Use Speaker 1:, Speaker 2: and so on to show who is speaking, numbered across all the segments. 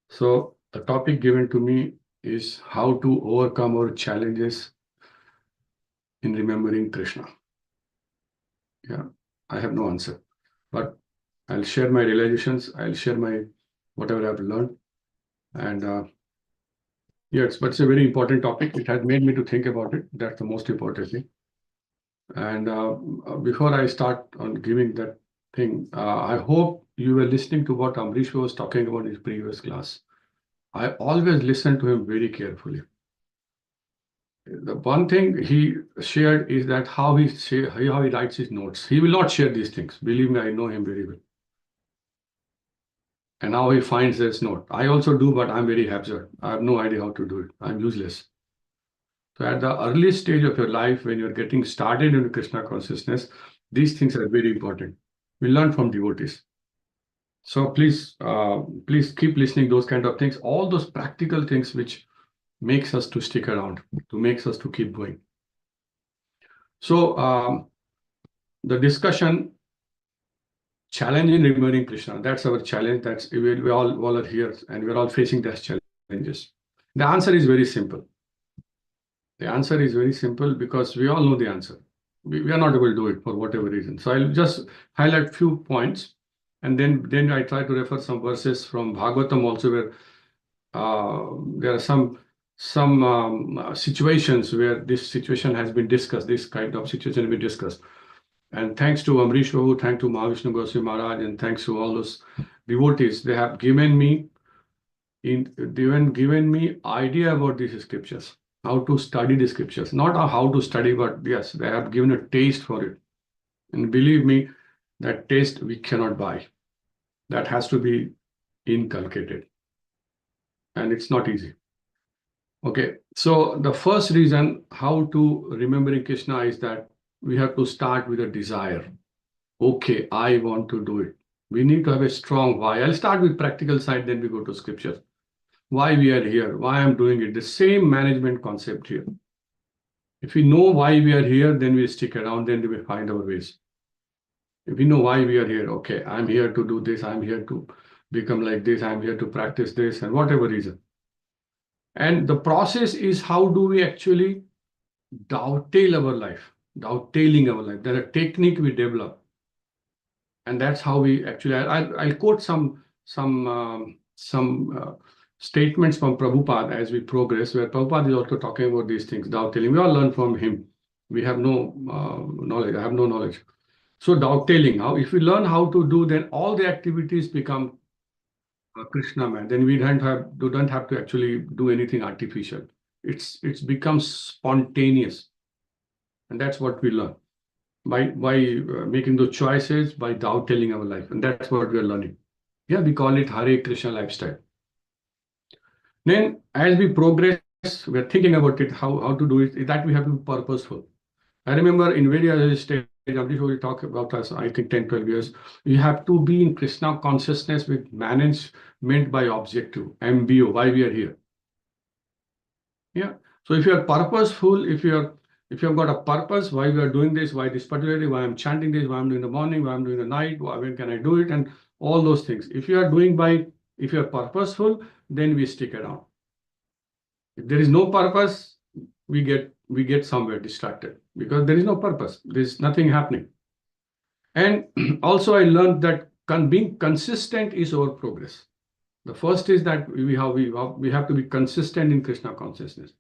Speaker 1: So the topic given to me is how to overcome our challenges in remembering Krishna. Yeah, I have no answer, but I'll share my realizations. I'll share my whatever I've learned, and yes, but it's a very important topic. It has made me to think about it. That's the most important thing. And before I start on giving that thing, I hope you were listening to what Amrish was talking about in his previous class. I always listen to him very carefully. The one thing he shared is that how he writes his notes. He will not share these things. Believe me, I know him very well. And how he finds this note. I also do, but I'm very haphazard. I have no idea how to do it. I'm useless. So at the early stage of your life, when you're getting started in Krishna consciousness, these things are very important. We learn from devotees. So please keep listening those kind of things, all those practical things which makes us to stick around, to makes us to keep going. So the discussion, challenge in remembering Krishna, that's our challenge. That's we all are here and we're all facing those challenges. The answer is very simple. The answer is very simple because we all know the answer. We are not able to do it for whatever reason. So I'll just highlight few points, and then I try to refer some verses from Bhagavatam also, where there are some situations where this situation has been discussed, this kind of situation has been discussed. And thanks to Amrish Babu, thanks to Mahavishnu Goswami Maharaj, and thanks to all those devotees, they have given me idea about these scriptures, how to study the scriptures, not how to study, but yes, they have given a taste for it. And believe me, that taste we cannot buy. That has to be inculcated. And it's not easy. Okay, so the first reason how to remembering Krishna is that we have to start with a desire. Okay, I want to do it. We need to have a strong why. I'll start with practical side, then we go to scripture. Why we are here, why I'm doing it. The same management concept here. If we know why we are here, then we stick around, then we find our ways. If we know why we are here, okay, I'm here to do this, I'm here to become like this, I'm here to practice this, and whatever reason. And the process is how do we actually dovetail our life, dovetailing our life. There are technique we develop. And that's how we actually, I'll quote some statements from Prabhupada as we progress, where Prabhupada is also talking about these things, dovetailing. We all learn from him. We have no knowledge. I have no knowledge. So dovetailing, how if we learn how to do, then all the activities become Krishna man. Then we don't have to actually do anything artificial. It's becomes spontaneous, and that's what we learn by making those choices, by dovetailing our life, and that's what we are learning. Yeah, we call it Hare Krishna lifestyle. Then, as we progress, we are thinking about it, how to do it. That we have to be purposeful. I remember in very early stage, we talk about us, I think 10, 12 years, you have to be in Krishna consciousness with management by objective, MBO, why we are here. Yeah. So if you are purposeful, if you have got a purpose, why we are doing this, why this particularly, why I'm chanting this, why I'm doing the morning, why I'm doing the night, when can I do it, and all those things. If you are purposeful, then we stick around. If there is no purpose, we get somewhere distracted because there is no purpose. There's nothing happening. And also I learned that being consistent is our progress. The first is that we have to be consistent in Krishna consciousness.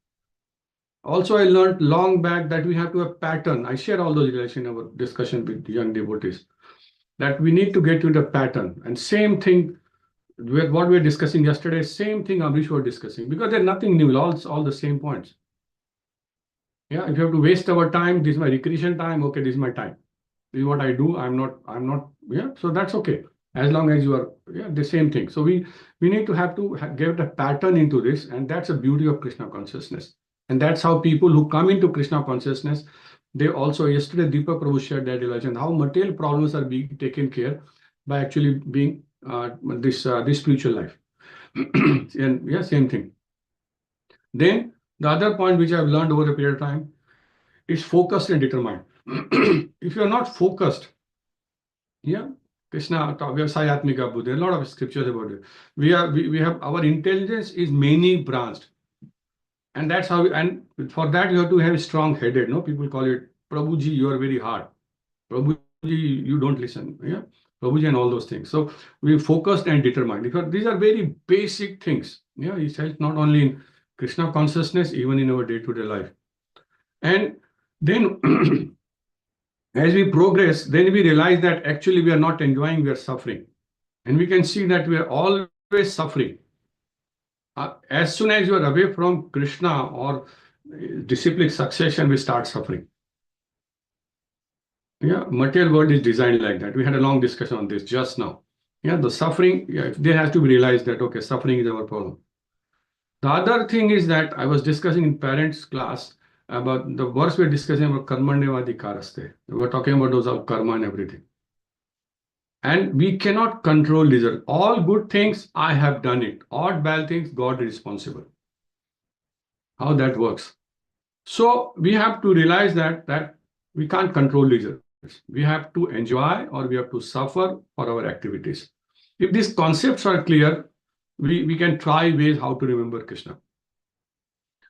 Speaker 1: Also, I learned long back that we have to have a pattern. I share all those in our discussion with young devotees, that we need to get into the pattern. And same thing with what we were discussing yesterday, same thing Amrish was discussing, because there's nothing new, all the same points. Yeah, if you have to waste our time, this is my recreation time, okay, this is my time. This is what I do, I'm not, yeah, so that's okay. As long as you are, yeah, the same thing. So we need to get a pattern into this, and that's the beauty of Krishna consciousness. And that's how people who come into Krishna consciousness, they also, yesterday Deepak Prabhu shared that realization, how material problems are being taken care by actually being this spiritual life. And yeah, same thing. Then the other point which I've learned over a period of time is focused and determined. If you're not focused, yeah, Krishna, we have Sayatmika Buddha, a lot of scriptures about it. We have our intelligence is many branched. And that's how, and for that you have to have strong headed. No, people call it Prabhuji, you are very hard. Prabhuji, you don't listen. Yeah, Prabhuji and all those things. So we focused and determined because these are very basic things. Yeah, it helps not only in Krishna consciousness, even in our day-to-day life. And then as we progress, then we realize that actually we are not enjoying, we are suffering. And we can see that we are always suffering. As soon as you are away from Krishna or disciplic succession, we start suffering. Yeah, material world is designed like that. We had a long discussion on this just now. Yeah, the suffering, yeah, there has to be realized that, okay, suffering is our problem. The other thing is that I was discussing in parents' class about the verse we're discussing about karmanyavadi karaste. We were talking about those of karma and everything. And we cannot control result. All good things, I have done it. All bad things, God is responsible. How that works. So we have to realize that we can't control results. We have to enjoy or we have to suffer for our activities. If these concepts are clear, we can try ways how to remember Krishna.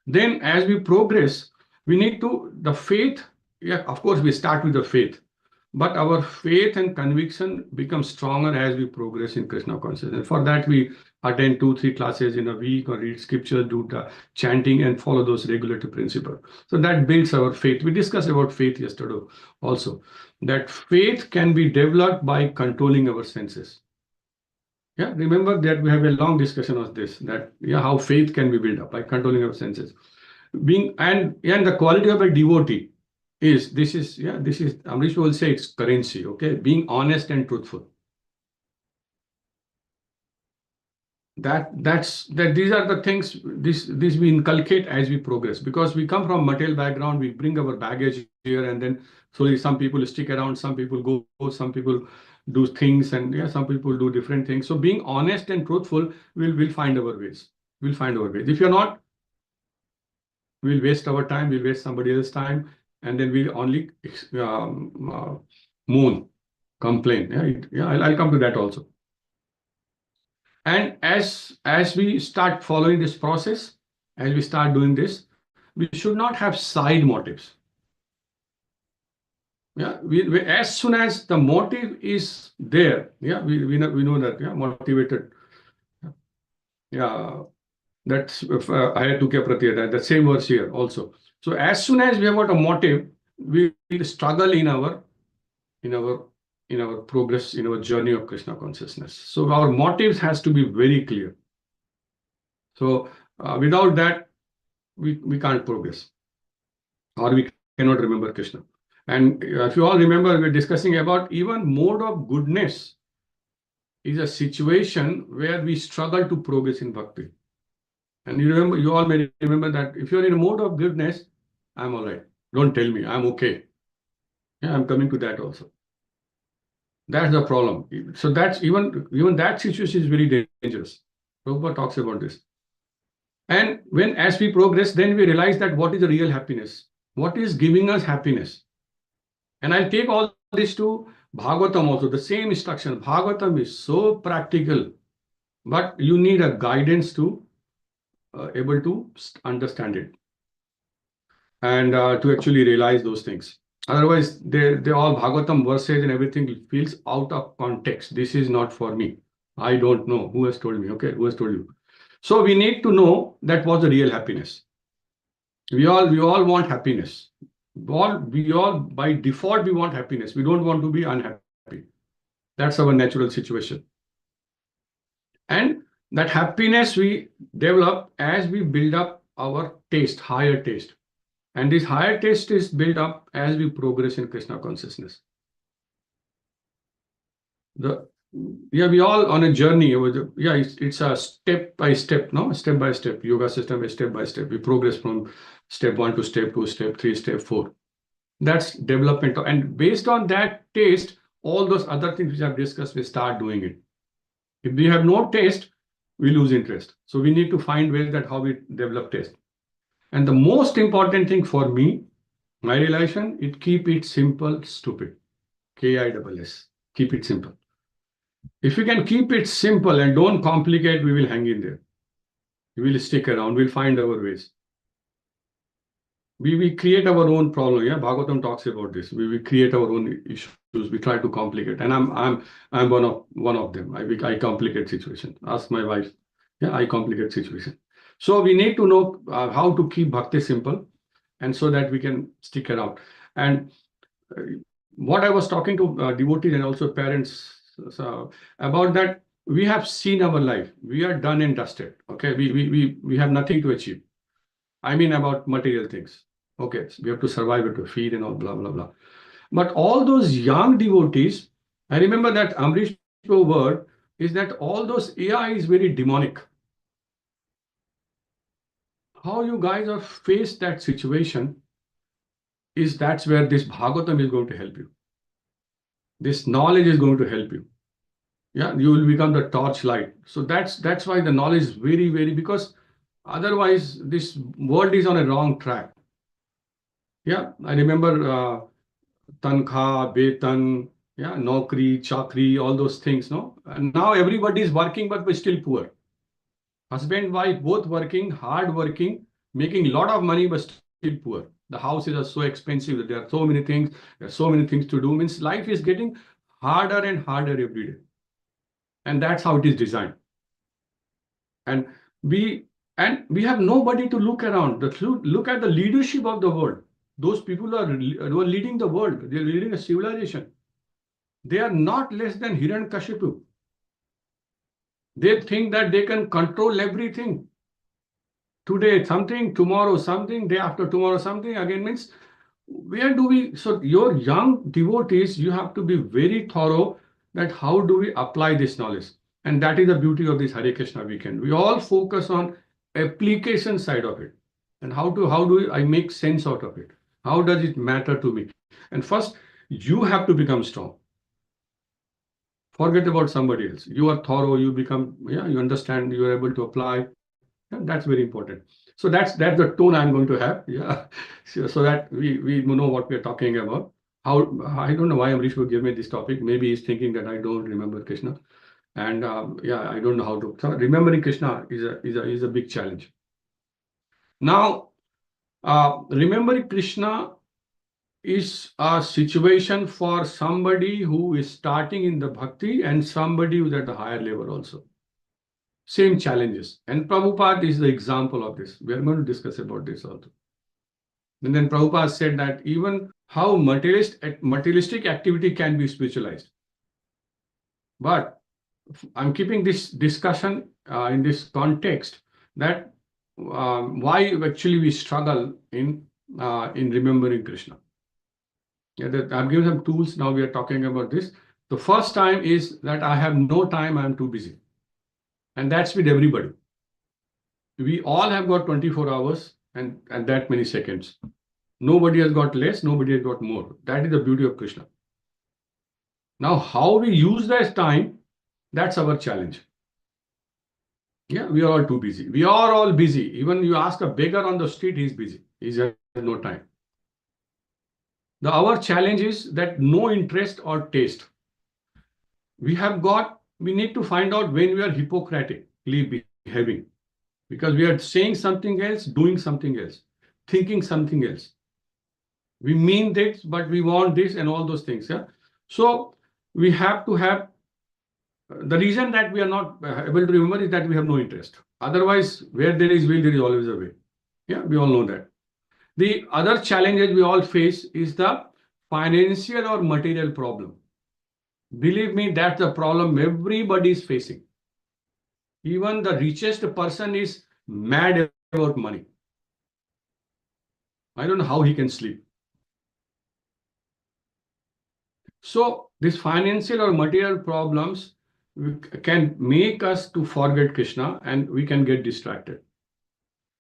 Speaker 1: Then as we progress, we need to, the faith, yeah, of course, we start with the faith. But our faith and conviction become stronger as we progress in Krishna consciousness. For that, we attend 2-3 classes in a week or read scripture, do the chanting, and follow those regulative principles. So that builds our faith. We discussed about faith yesterday also. That faith can be developed by controlling our senses. Yeah, remember that we have a long discussion on this. That yeah, how faith can be built up by controlling our senses. And the quality of a devotee is Amrish will say it's currency, okay? Being honest and truthful. These are the things this we inculcate as we progress because we come from material background, we bring our baggage here, and then slowly some people stick around, some people go, some people do things, and yeah, some people do different things. So being honest and truthful, we'll find our ways. We'll find our ways. If you're not, we'll waste our time, we'll waste somebody else's time, and then we'll only moan, complain. I'll come to that also. And as we start following this process, as we start doing this, we should not have side motives. Yeah, as soon as the motive is there, yeah, we know that, yeah, motivated. Yeah, that's Hare Pratyata, the same verse here also. So as soon as we have got a motive, we will struggle in our progress, in our journey of Krishna consciousness. So our motives has to be very clear. So without that, we can't progress, or we cannot remember Krishna. And if you all remember, we're discussing about even mode of goodness is a situation where we struggle to progress in bhakti. And you all may remember that if you're in a mode of goodness, I'm all right. Don't tell me, I'm okay. Yeah, I'm coming to that also. That's the problem. So that's even that situation is very dangerous. Prabhupada talks about this. And as we progress, then we realize that what is the real happiness? What is giving us happiness? And I'll take all this to Bhagavatam also, the same instruction. Bhagavatam is so practical, but you need a guidance to able to understand it and to actually realize those things. Otherwise, they all Bhagavatam verses and everything feels out of context. This is not for me. I don't know. Who has told me? Okay, who has told you? So we need to know that was the real happiness. We all want happiness. We all by default we want happiness. We don't want to be unhappy. That's our natural situation. And that happiness we develop as we build up our taste, higher taste. And this higher taste is built up as we progress in Krishna consciousness. We all on a journey. It's a step by step, no? Step by step. Yoga system is step by step. We progress from step 1 to step 2, step 3, step 4. That's development. And based on that taste, all those other things which I've discussed, we start doing it. If we have no taste, we lose interest. So we need to find ways that how we develop taste. And the most important thing for me, my realization, keep it simple, stupid. KISS. Keep it simple. If we can keep it simple and don't complicate, we will hang in there. We will stick around. We'll find our ways. We create our own problem. Yeah, Bhagavatam talks about this. We create our own issues. We try to complicate, and I'm one of them. I complicate situation. Ask my wife. Yeah, I complicate situation. So we need to know how to keep bhakti simple, and so that we can stick around. And uh, what I was talking to devotees and also parents about that, we have seen our life. We are done and dusted. Okay, we have nothing to achieve. I mean about material things. Okay, so we have to survive, we have to feed and all blah blah blah. But all those young devotees, I remember that Amrish word is that all those AI is very demonic. How you guys have faced that situation is that's where this Bhagavatam is going to help you. This knowledge is going to help you. Yeah, you will become the torchlight. So that's why the knowledge is very, very, because otherwise this world is on a wrong track. Yeah, I remember tankha, betan, yeah, naukri, chakri, all those things, no? And now everybody is working, but we're still poor. Husband, wife, both working, hard working, making a lot of money, but still poor. The houses are so expensive that there are so many things, there are so many things to do. Means life is getting harder and harder every day. And that's how it is designed. And we we have nobody to look around. Look at the leadership of the world. Those people who are leading the world. They're leading a civilization. They are not less than Hiranyakashipu. They think that they can control everything. Today something, tomorrow something, day after tomorrow something. Again means where do we? So your young devotees, you have to be very thorough that how do we apply this knowledge? And that is the beauty of this Hare Krishna weekend. We all focus on application side of it. And how do I make sense out of it? How does it matter to me? And first, you have to become strong. Forget about somebody else. You are thorough, you become, yeah, you understand, you are able to apply. Yeah, that's very important. So that's the tone I'm going to have. Yeah. So that we know what we're talking about. How I don't know why Amrish would give me this topic. Maybe he's thinking that I don't remember Krishna. And yeah, I don't know how to. So remembering Krishna is a big challenge. Now, remembering Krishna is a situation for somebody who is starting in the bhakti and somebody who's at the higher level also. Same challenges. And Prabhupada is the example of this. We are going to discuss about this also. And then Prabhupada said that even how materialistic activity can be spiritualized. But I'm keeping this discussion in this context that why actually we struggle in remembering Krishna. Yeah, I've given some tools. Now we are talking about this. The first time is that I have no time, I'm too busy. And that's with everybody. We all have got 24 hours and that many seconds. Nobody has got less, nobody has got more. That is the beauty of Krishna. Now, how we use that time, that's our challenge. Yeah, we are all too busy. We are all busy. Even you ask a beggar on the street, he's busy. He has no time. Our challenge is that no interest or taste. We need to find out when we are hypocritically behaving. Because we are saying something else, doing something else, thinking something else. We mean this, but we want this and all those things. Yeah. So we have to have the reason that we are not able to remember is that we have no interest. Otherwise, where there is will, there is always a way. Yeah, we all know that. The other challenges we all face is the financial or material problem. Believe me, that's the problem everybody is facing. Even the richest person is mad about money. I don't know how he can sleep. So these financial or material problems can make us to forget Krishna and we can get distracted.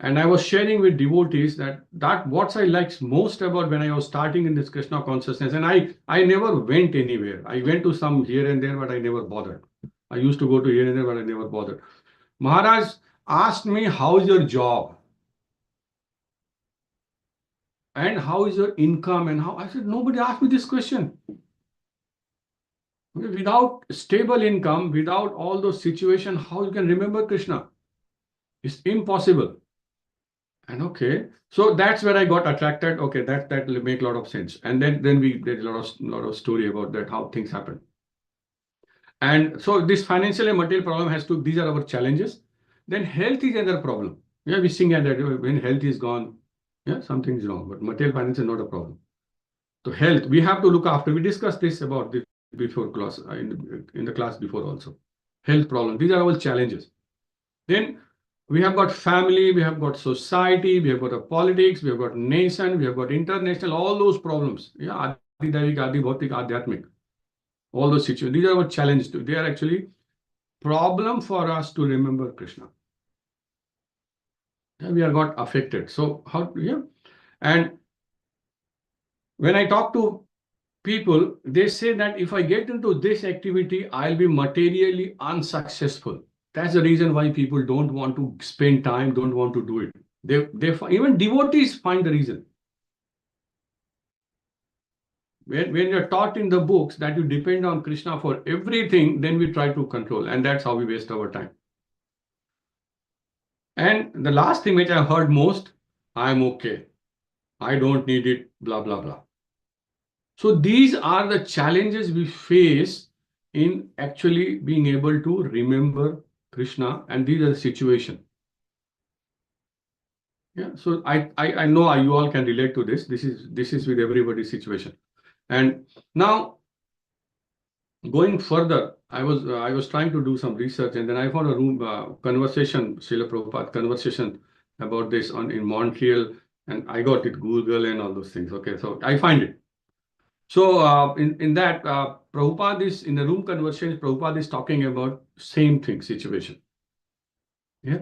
Speaker 1: And I was sharing with devotees that what I liked most about when I was starting in this Krishna consciousness, and I never went anywhere. I went to some here and there, but I never bothered. I used to go to here and there, but I never bothered. Maharaj asked me, how's your job? And how is your income? And how? I said, nobody asked me this question. Without stable income, without all those situations, how you can remember Krishna? It's impossible. And okay, so that's where I got attracted. Okay, that will make a lot of sense. And then we did a lot of story about that, how things happen. And so this financial and material problem has to, these are our challenges. Then health is another problem. Yeah, we sing at that when health is gone, yeah, something is wrong. But material finance is not a problem. So health, we have to look after. We discussed this about this before class, in the class before also. Health problem. These are our challenges. Then we have got family, we have got society, we have got a politics, we have got nation, we have got international, all those problems. Yeah, Adi Daivik, Adi Bhautik, Adhyatmik, all those situations. These are our challenges too. They are actually problem for us to remember Krishna. Yeah, we are got affected. So how, yeah. And when I talk to people, they say that if I get into this activity, I'll be materially unsuccessful. That's the reason why people don't want to spend time, don't want to do it. Even devotees find the reason. When you're taught in the books that you depend on Krishna for everything, then we try to control, and that's how we waste our time. And the last thing which I heard most, I'm okay. I don't need it, blah, blah, blah. So these are the challenges we face in actually being able to remember Krishna, and these are the situation. Yeah, so I know you all can relate to this. This is with everybody's situation. And now going further, I was trying to do some research, and then I found a room conversation, Srila Prabhupada conversation about this in Montreal, and I got it Google and all those things. Okay, so I find it. So in that Prabhupada is in the room conversation. Prabhupada is talking about same thing situation. Yeah,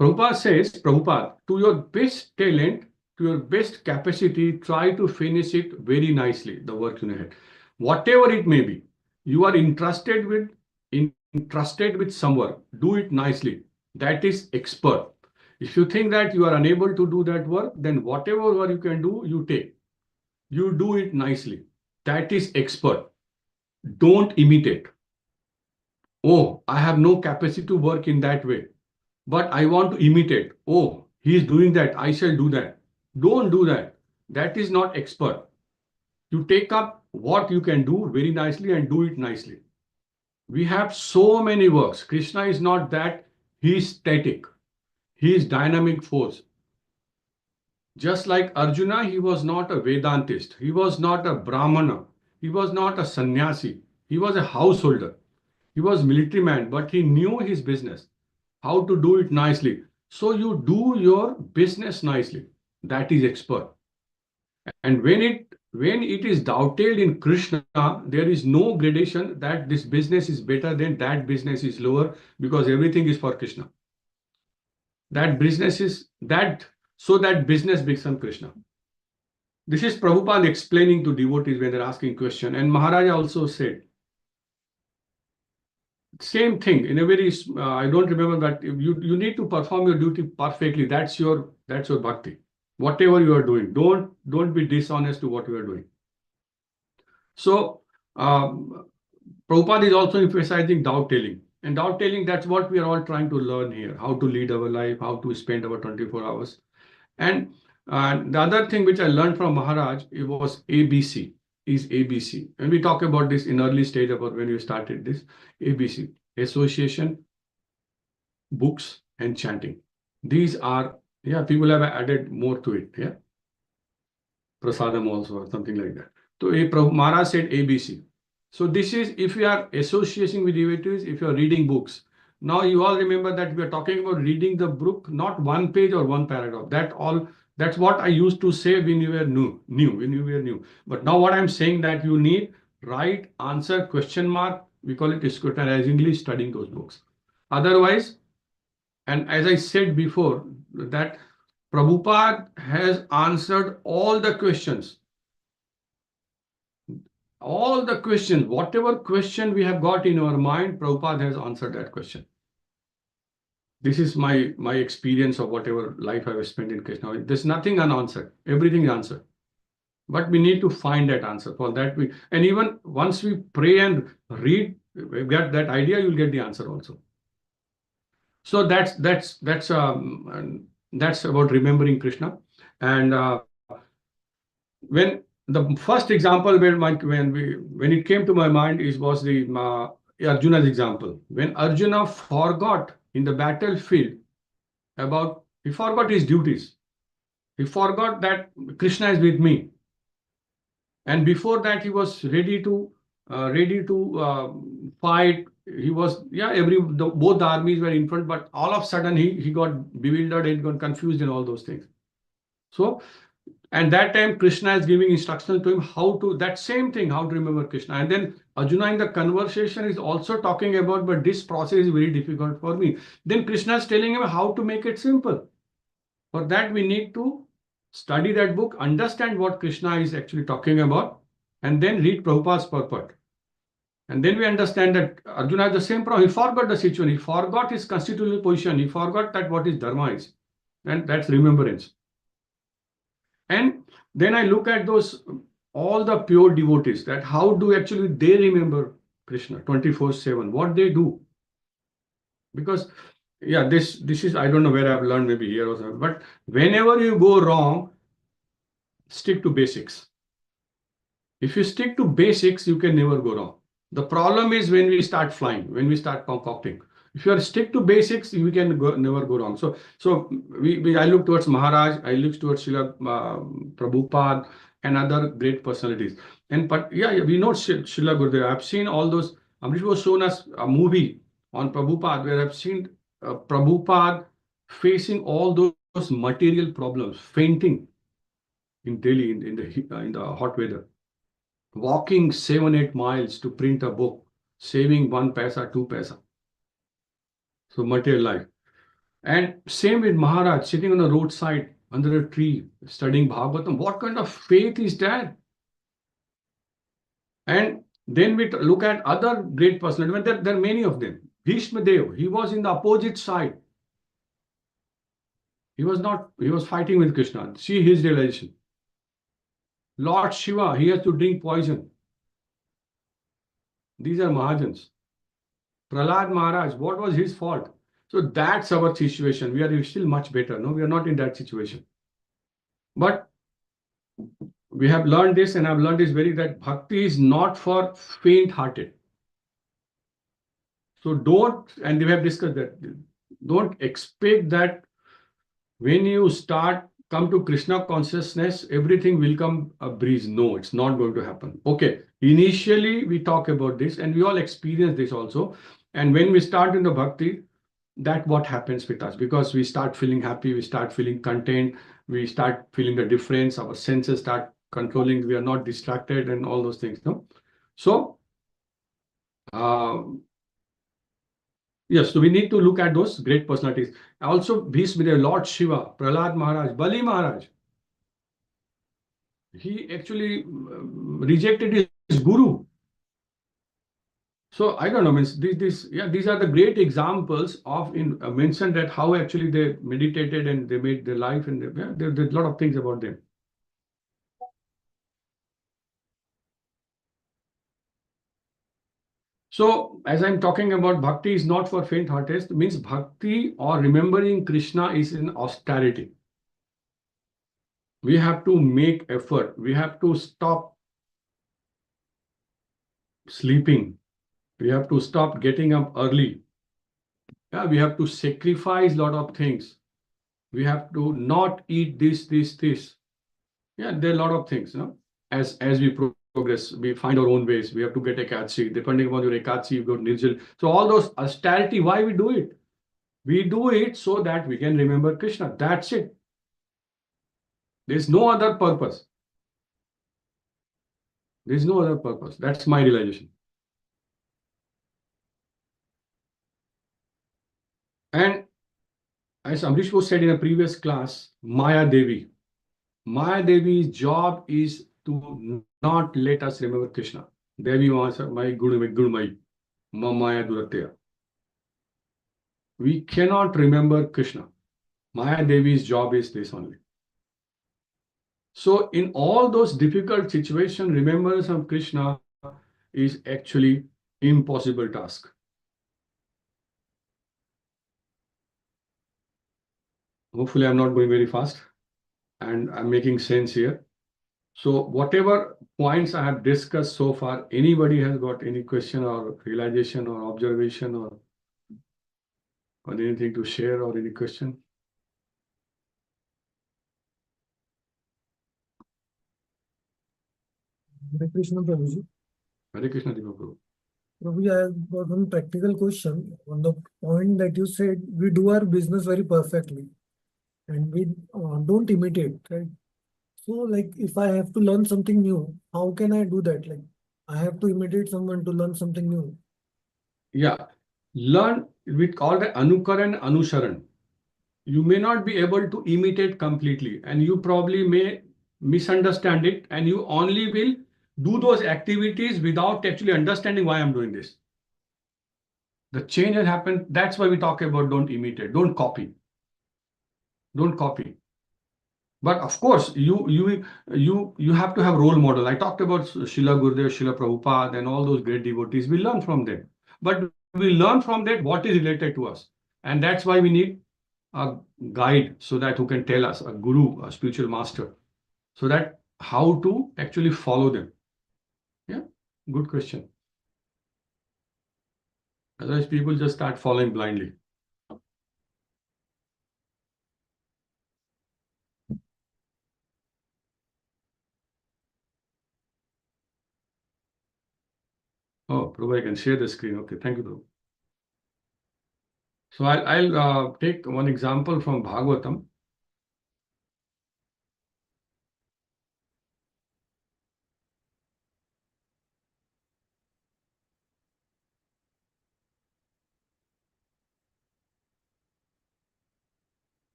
Speaker 1: Prabhupada says, Prabhupada, to your best talent, to your best capacity, try to finish it very nicely. The work in your head, whatever it may be, you are entrusted with some work. Do it nicely. That is expert. If you think that you are unable to do that work, then whatever work you can do, you take. You do it nicely. That is expert. Don't imitate. Oh, I have no capacity to work in that way, but I want to imitate. Oh, he is doing that. I shall do that. Don't do that. That is not expert. You take up what you can do very nicely and do it nicely. We have so many works. Krishna is not that. He is static. He is dynamic force. Just like Arjuna, he was not a Vedantist. He was not a Brahmana. He was not a sannyasi. He was a householder. He was military man, but he knew his business, how to do it nicely. So you do your business nicely. That is expert. And when it is dovetailed in Krishna, there is no gradation that this business is better than that business is lower, because everything is for Krishna. That business is that, so that business becomes Krishna. This is Prabhupada explaining to devotees when they're asking question. And Maharaja also said, same thing in a very, I don't remember that you need to perform your duty perfectly. That's your bhakti. Whatever you are doing, don't be dishonest to what you are doing. So Prabhupada is also emphasizing doubtelling. And doubtelling, that's what we are all trying to learn here, how to lead our life, how to spend our 24 hours. And the other thing which I learned from Maharaj, it was ABC, is ABC. And we talk about this in early stage about when we started this, ABC, association, books, and chanting. These are, yeah, people have added more to it, yeah. Prasadam also, or something like that. So Maharaj said ABC. So this is if you are associating with devotees, if you are reading books. Now you all remember that we are talking about reading the book, not one page or one paragraph. That's what I used to say when you were new. But now what I'm saying that you need right answer, question mark, we call it scrutinizingly studying those books. Otherwise, and as I said before, that Prabhupada has answered all the questions. All the questions, whatever question we have got in our mind, Prabhupada has answered that question. This is my experience of whatever life I've spent in Krishna. There's nothing unanswered. Everything is answered. But we need to find that answer. For that, and even once we pray and read, we get that idea, you'll get the answer also. So that's about remembering Krishna. And when the first example when it came to my mind was the Arjuna's example. When Arjuna forgot in the battlefield he forgot his duties. He forgot that Krishna is with me. And before that, he was ready to fight. He was both the armies were in front, but all of a sudden he got bewildered and got confused and all those things. So, and that time Krishna is giving instructions to him how to remember Krishna. And then Arjuna in the conversation is also talking about, but this process is very difficult for me. Then Krishna is telling him how to make it simple. For that, we need to study that book, understand what Krishna is actually talking about, and then read Prabhupada's purport. And then we understand that Arjuna has the same problem. He forgot the situation. He forgot his constitutional position. He forgot that what his dharma is. And that's remembrance. And then I look at all the pure devotees, that how do actually they remember Krishna 24/7, what they do. Because this is, I don't know where I've learned, maybe here or something, but whenever you go wrong, stick to basics. If you stick to basics, you can never go wrong. The problem is when we start flying, when we start concocting. If you stick to basics, you can never go wrong. So I look towards Maharaj, I look towards Srila Prabhupada and other great personalities. But we know Srila Gurudev. I've seen all those. Amrish was shown us a movie on Prabhupada where I've seen Prabhupada facing all those material problems, fainting in Delhi in the hot weather, walking 7-8 miles to print a book, saving 1 paisa, 2 paisa. So material life. And same with Maharaj, sitting on the roadside under a tree, studying Bhagavatam. What kind of faith is that? And then we look at other great personalities. There are many of them. Bhishma Dev, he was in the opposite side. He was fighting with Krishna. See his realization. Lord Shiva, he has to drink poison. These are Mahajans. Prahlad Maharaj, what was his fault? So that's our situation. We are still much better. No, we are not in that situation. But we have learned this, and I've learned this that bhakti is not for faint-hearted. So and we have discussed that, don't expect that when you come to Krishna consciousness, everything will come a breeze. No, it's not going to happen. Okay, initially we talk about this, and we all experience this also. And when we start in the bhakti, that what happens with us, because we start feeling happy, we start feeling content, we start feeling the difference, our senses start controlling, we are not distracted and all those things. No? So, yes, so we need to look at those great personalities. Also, Bhishma, Lord Shiva, Prahlad Maharaj, Bali Maharaj. He actually rejected his guru. So I don't know, these are the great examples of mentioned that how actually they meditated and they made their life, and there's a lot of things about them. So as I'm talking about, bhakti is not for faint-hearted. Means bhakti or remembering Krishna is in austerity. We have to make effort. We have to stop sleeping. We have to stop getting up early. Yeah, we have to sacrifice a lot of things. We have to not eat this. Yeah, there are a lot of things. No? As we progress, we find our own ways. We have to get Ekadashi. Depending upon your Ekadashi, you go Nirjal. So all those austerity, why we do it? We do it so that we can remember Krishna. That's it. There's no other purpose. There's no other purpose. That's my realization. And as Amrish was said in a previous class, Maya Devi. Maya Devi's job is to not let us remember Krishna. Devi Maya Gurumai, Maya Duratya. We cannot remember Krishna. Maya Devi's job is this only. So in all those difficult situations, remembrance of Krishna is actually impossible task. Hopefully, I'm not going very fast and I'm making sense here. So whatever points I have discussed so far, anybody has got any question or realization or observation or anything to share or any question?
Speaker 2: Hare Krishna, Prabhuji.
Speaker 1: Hare Krishna, Deepak Prabhu.
Speaker 2: Prabhuji, I have got one practical question on the point that you said we do our business very perfectly and we don't imitate, right? So, like, if I have to learn something new, how can I do that? Like, I have to imitate someone to learn something new.
Speaker 1: Yeah, learn, we call it Anukaran Anusharan. You may not be able to imitate completely, and you probably may misunderstand it, and you only will do those activities without actually understanding why I'm doing this. The change has happened. That's why we talk about don't imitate, don't copy, don't copy. But of course, you have to have role model. I talked about Srila Gurudev, Srila Prabhupada, and all those great devotees. We learn from them, but we learn from that what is related to us, and that's why we need a guide so that who can tell us, a guru, a spiritual master, so that how to actually follow them. Yeah, good question. Otherwise, people just start following blindly. Oh, Prabhu, I can share the screen. Okay, thank you, Prabhu. So I'll take one example from Bhagavatam.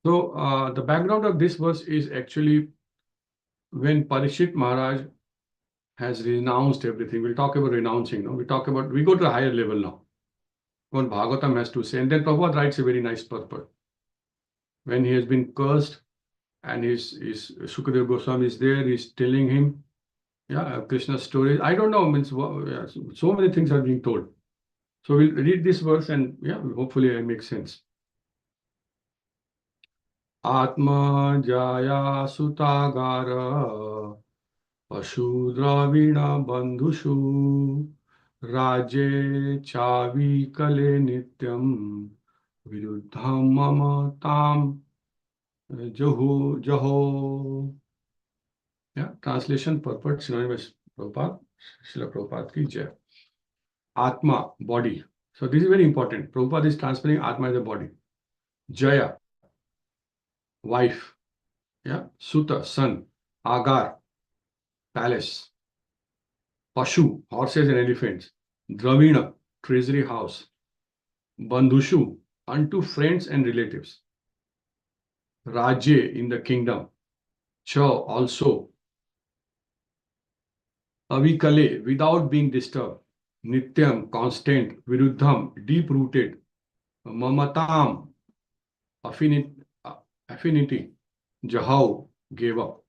Speaker 1: So the background of this verse is actually when Parishit Maharaj has renounced everything. We'll talk about renouncing. No? We go to a higher level now. What Bhagavatam has to say. And then Prabhupada writes a very nice purport. When he has been cursed and his Sukadeva Goswami is there, he's telling him, yeah, Krishna's story. I don't know, means yeah, so many things are being told. So we'll read this verse and yeah, hopefully it makes sense. Atma Jaya Sutagara Pashu Dravina Bandhushu Raje Chavi Kale Nityam Viruddham Mama Tam Jaho. Yeah, translation purport synonymous Prabhupada, Srila Prabhupada ki Jai. Atma, body. So this is very important. Prabhupada is transferring Atma as a body. Jaya, wife. Yeah, Suta, son. Agar, palace. Pashu, horses and elephants. Dravina, treasury house. Bandhushu, unto friends and relatives. Rajye, in the kingdom. Cha, also. Avikale, without being disturbed. Nityam, constant. Viruddham, deep rooted. Mamatam, affinity, affinity. Jahau, gave up.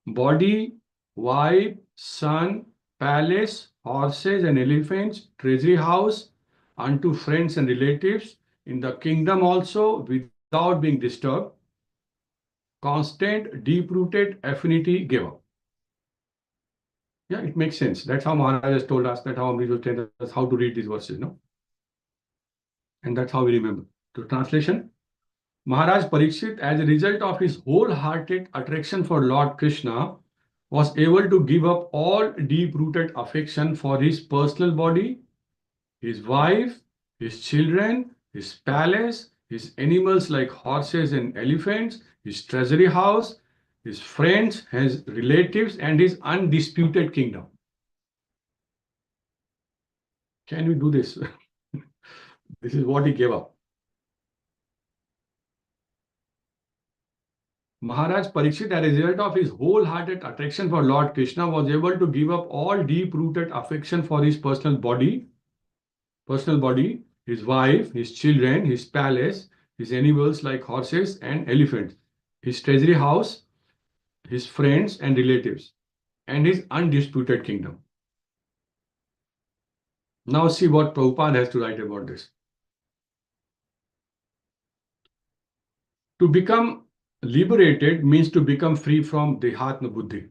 Speaker 1: Body, wife, son, palace, horses and elephants, treasury house, unto friends and relatives, in the kingdom also, without being disturbed, constant, deep-rooted affinity gave up. Yeah, it makes sense. That's how Maharaj has told us, that how Amrit was telling us how to read these verses, no? And that's how we remember. The translation, Maharaj Parikshit, as a result of his wholehearted attraction for Lord Krishna, was able to give up all deep-rooted affection for his personal body, his wife, his children, his palace, his animals like horses and elephants, his treasury house, his friends, his relatives, and his undisputed kingdom. Can we do this? This is what he gave up. Maharaj Parikshit, as a result of his wholehearted attraction for Lord Krishna, was able to give up all deep-rooted affection for his personal body, his wife, his children, his palace, his animals like horses and elephants, his treasury house, his friends and relatives, and his undisputed kingdom. Now see what Prabhupada has to write about this. To become liberated means to become free from Dehatma Buddhi.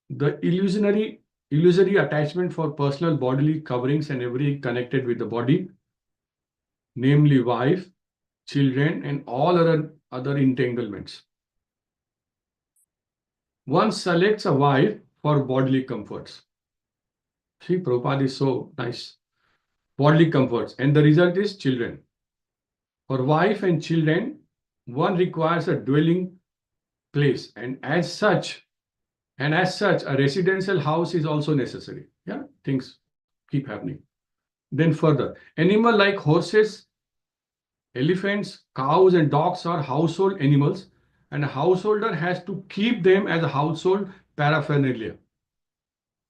Speaker 1: The illusory attachment for personal bodily coverings and everything connected with the body, namely wife, children, and all other entanglements. One selects a wife for bodily comforts. See, Prabhupada is so nice. Bodily comforts, and the result is children. For wife and children, one requires a dwelling place, and as such, a residential house is also necessary. Yeah, things keep happening. Then further, animal like horses, elephants, cows, and dogs are household animals, and a householder has to keep them as a household paraphernalia.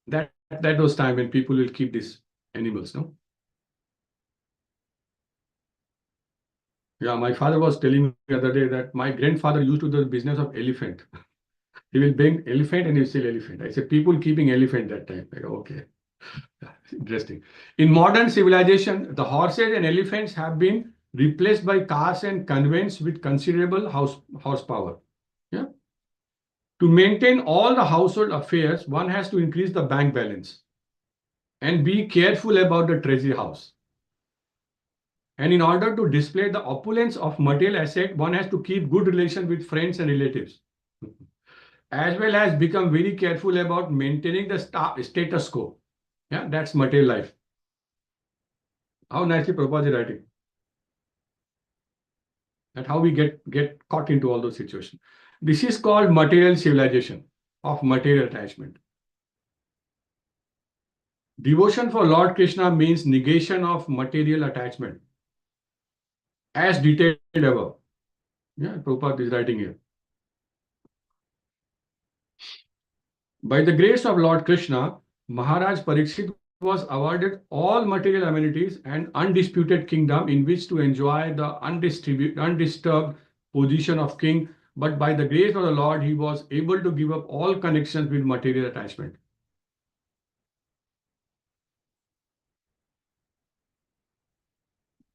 Speaker 1: That was time when people will keep these animals, no? Yeah, my father was telling me the other day that my grandfather used to do the business of elephant. He will bring elephant and he will sell elephant. I said, people keeping elephant that time. I go, okay. Interesting. In modern civilization, the horses and elephants have been replaced by cars and conveyance with considerable horsepower. Yeah. To maintain all the household affairs, one has to increase the bank balance and be careful about the treasury house. And in order to display the opulence of material asset, one has to keep good relation with friends and relatives, as well as become very careful about maintaining the status quo. Yeah, that's material life. How nicely Prabhupada is writing. That how we get caught into all those situations. This is called material civilization of material attachment. Devotion for Lord Krishna means negation of material attachment, as detailed above. Yeah, Prabhupada is writing here. By the grace of Lord Krishna, Maharaj Parikshit was awarded all material amenities and undisputed kingdom in which to enjoy the undisturbed position of king. But by the grace of the Lord, he was able to give up all connections with material attachment.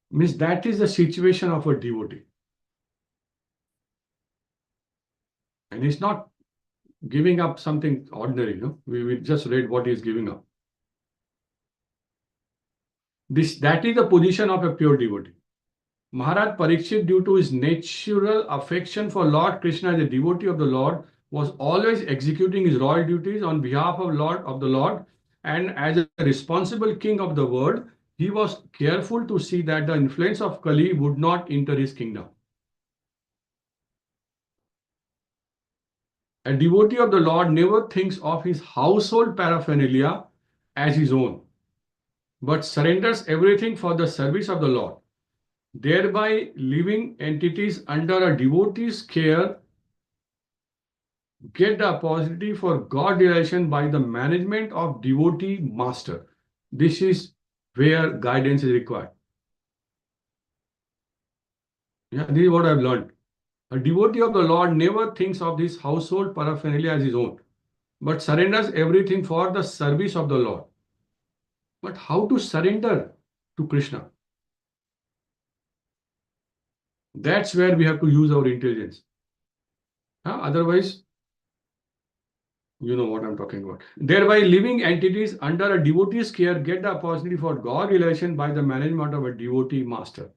Speaker 1: Means that is the situation of a devotee. And he's not giving up something ordinary, no? We just read what he's giving up. That is the position of a pure devotee. Maharaj Parikshit, due to his natural affection for Lord Krishna as a devotee of the Lord, was always executing his royal duties on behalf of the Lord, and as a responsible king of the world, he was careful to see that the influence of Kali would not enter his kingdom. A devotee of the Lord never thinks of his household paraphernalia as his own, but surrenders everything for the service of the Lord. Thereby, living entities under a devotee's care get the opportunity for God realization by the management of devotee master. This is where guidance is required. Yeah, this is what I've learned. A devotee of the Lord never thinks of this household paraphernalia as his own, but surrenders everything for the service of the Lord. But how to surrender to Krishna? That's where we have to use our intelligence. Otherwise, you know what I'm talking about. Thereby, living entities under a devotee's care get the opportunity for God realization by the management of a devotee master.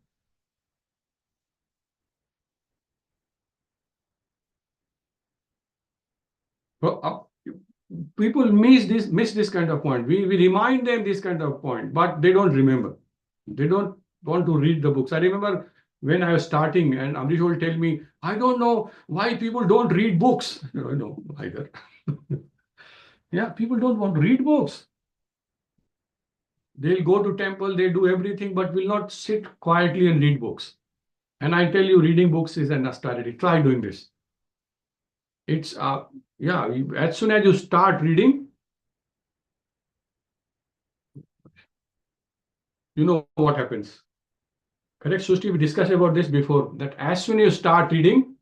Speaker 1: People miss this kind of point. We remind them this kind of point, but they don't remember. They don't want to read the books. I remember when I was starting, and Amrish will tell me, I don't know why people don't read books. I don't know either. Yeah, people don't want to read books. They'll go to temple, they do everything, but will not sit quietly and read books. And I tell you, reading books is an austerity. Try doing this. It's yeah, as soon as you start reading, you know what happens. Correct, Sushti? We discussed about this before, that as soon as you start reading,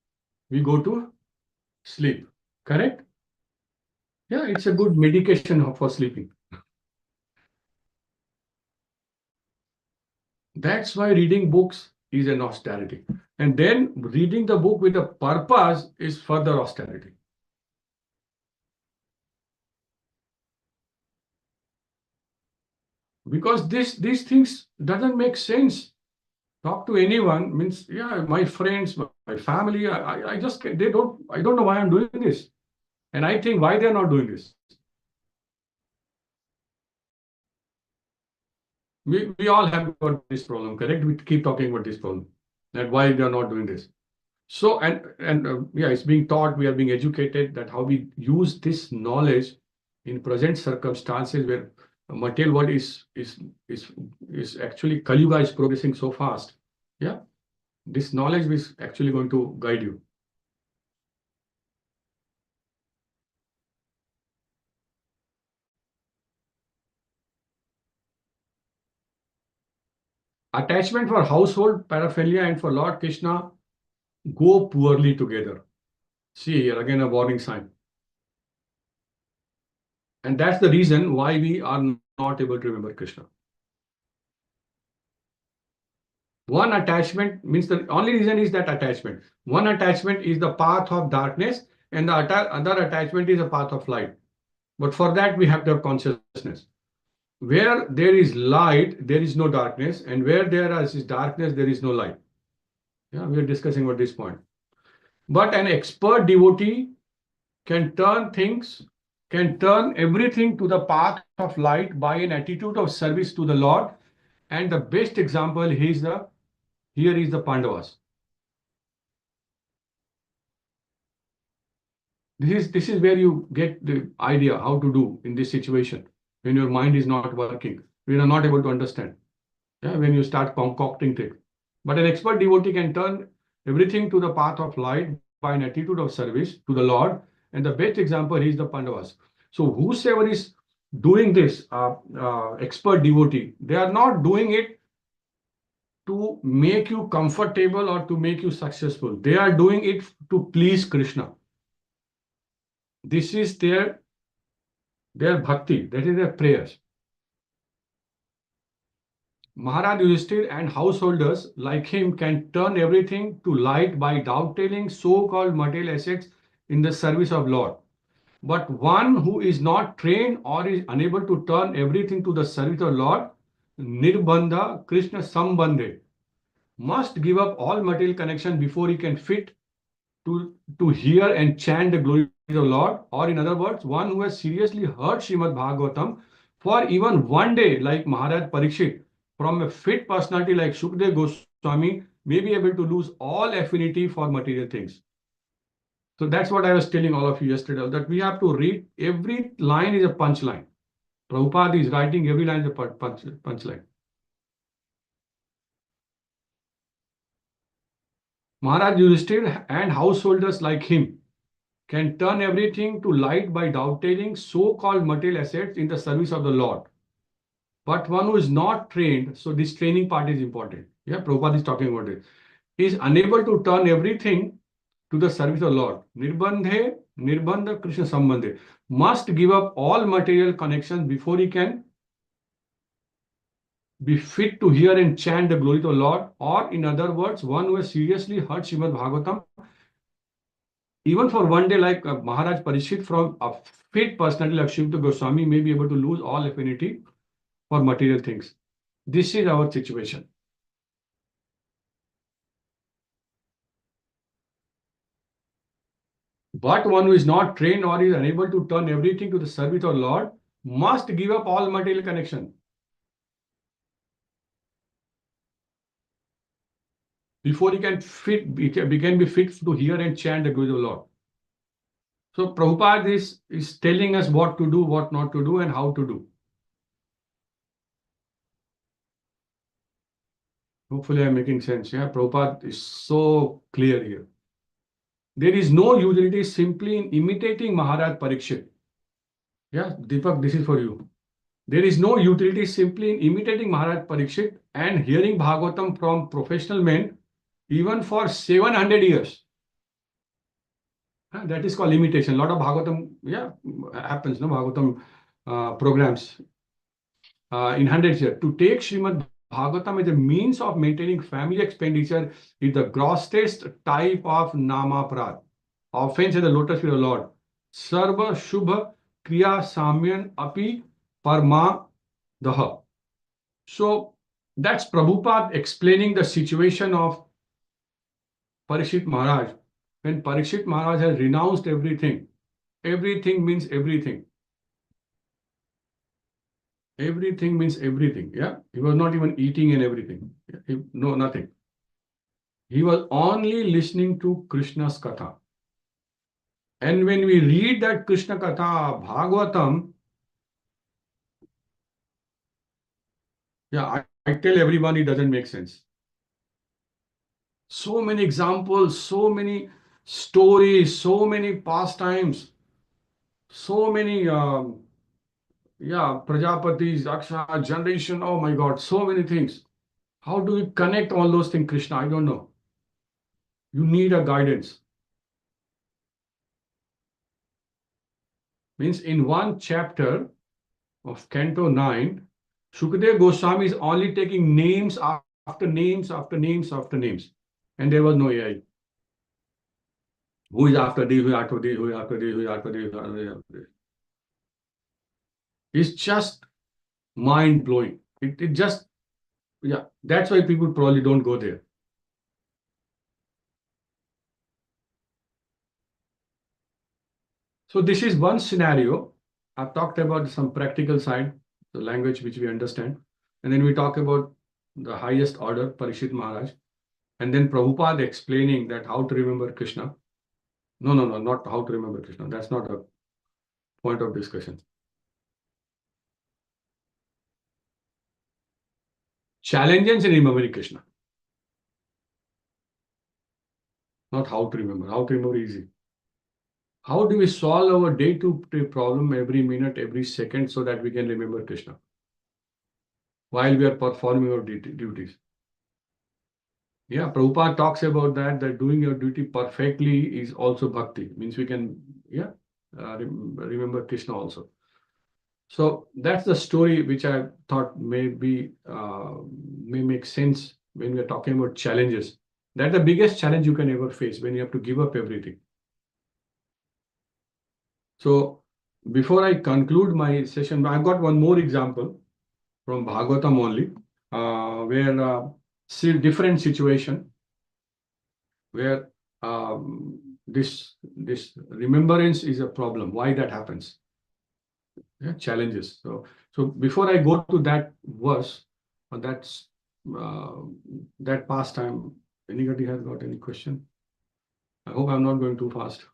Speaker 1: we go to sleep. Correct? Yeah, it's a good medication for sleeping. That's why reading books is an austerity. And then reading the book with a purpose is further austerity. Because these things doesn't make sense. Talk to anyone means, yeah, my friends, my family, I just, I don't know why I'm doing this. And I think why they're not doing this. We all have got this problem, correct? We keep talking about this problem, that why they're not doing this. So, yeah, it's being taught, we are being educated that how we use this knowledge in present circumstances where material world is actually Kali Yuga is progressing so fast. Yeah, this knowledge is actually going to guide you. Attachment for household paraphernalia and for Lord Krishna go poorly together. See here again a warning sign. And that's the reason why we are not able to remember Krishna. One attachment means the only reason is that attachment. One attachment is the path of darkness, and the other attachment is a path of light. But for that, we have to have consciousness. Where there is light, there is no darkness, and where there is darkness, there is no light. Yeah, we are discussing about this point. But an expert devotee can turn everything to the path of light by an attitude of service to the Lord. And the best example here is the Pandavas. This is where you get the idea how to do in this situation when your mind is not working, when you're not able to understand. Yeah, when you start concocting things. But an expert devotee can turn everything to the path of light by an attitude of service to the Lord. And the best example is the Pandavas. So whosoever is doing this expert devotee, they are not doing it to make you comfortable or to make you successful. They are doing it to please Krishna. This is their bhakti, that is their prayers. Maharaj Yudhishthir and householders like him can turn everything to light by dovetailing so-called material assets in the service of Lord. But one who is not trained or is unable to turn everything to the service of Lord, Nirbandha Krishna Sambandhe, must give up all material connection before he can fit to hear and chant the glory of the Lord. Or in other words, one who has seriously heard Srimad Bhagavatam for even one day, like Maharaj Parikshit, from a fit personality like Shukdev Goswami, may be able to lose all affinity for material things. So that's what I was telling all of you yesterday, that we have to read every line is a punchline. Prabhupada is writing every line is a punchline. Maharaj Yudhishthir and householders like him can turn everything to light by dovetailing so-called material assets in the service of the Lord. But one who is not trained, so this training part is important. Yeah, Prabhupada is talking about it. Is unable to turn everything to the service of the Lord. Nirbandha Krishna Sambandhe. Must give up all material connections before he can be fit to hear and chant the glory of the Lord. Or in other words, one who has seriously heard Srimad Bhagavatam, even for one day, like Maharaj Parikshit, from a fit personality like Shukdev Goswami, may be able to lose all affinity for material things. This is our situation. But one who is not trained or is unable to turn everything to the service of Lord must give up all material connection before he can be fit to hear and chant the glory of the Lord. So Prabhupada is telling us what to do, what not to do, and how to do. Hopefully I'm making sense. Yeah, Prabhupada is so clear here. There is no utility simply in imitating Maharaj Parikshit. Yeah, Deepak, this is for you. There is no utility simply in imitating Maharaj Parikshit and hearing Bhagavatam from professional men even for 700 years. That is called imitation. A lot of Bhagavatam, yeah, happens, no? Bhagavatam programs in hundreds years. To take Srimad Bhagavatam as a means of maintaining family expenditure is the grossest type of namaprad, offense at the lotus feet of the Lord. Sarva Shubha Kriya Samyan Api Parma Daha. So that's Prabhupada explaining the situation of Parikshit Maharaj. When Parikshit Maharaj has renounced everything, everything means everything. Everything means everything. Yeah, he was not even eating and everything. No, nothing. He was only listening to Krishna's katha. And when we read that Krishna katha, Bhagavatam, yeah, I tell everyone it doesn't make sense. So many examples, so many stories, so many pastimes, so many, Prajapatis, Aksha, generation. Oh my God, so many things. How do we connect all those things, Krishna? I don't know. You need a guidance. Means in one chapter of Canto 9, Shukdev Goswami is only taking names after names after names after names. And there was no AI. Who is after this, who is after this, who is after this, who is after this, who is after this. It's just mind blowing. It just, yeah, that's why people probably don't go there. So this is one scenario. I've talked about some practical side, the language which we understand. And then we talk about the highest order, Parikshit Maharaj. And then Prabhupada explaining that how to remember Krishna. No, not how to remember Krishna. That's not a point of discussion. Challenges in remembering Krishna. Not how to remember. How to remember easy. How do we solve our day-to-day problem every minute, every second so that we can remember Krishna while we are performing our duties? Yeah, Prabhupada talks about that doing your duty perfectly is also bhakti. Means we can, remember Krishna also. So that's the story which I thought may make sense when we are talking about challenges. That's the biggest challenge you can ever face when you have to give up everything. So before I conclude my session, I've got one more example from Bhagavatam only, where different situation where this remembrance is a problem. Why that happens? Yeah, challenges. So before I go to that verse, that's that pastime. Anybody has got any question? I hope I'm not going too fast.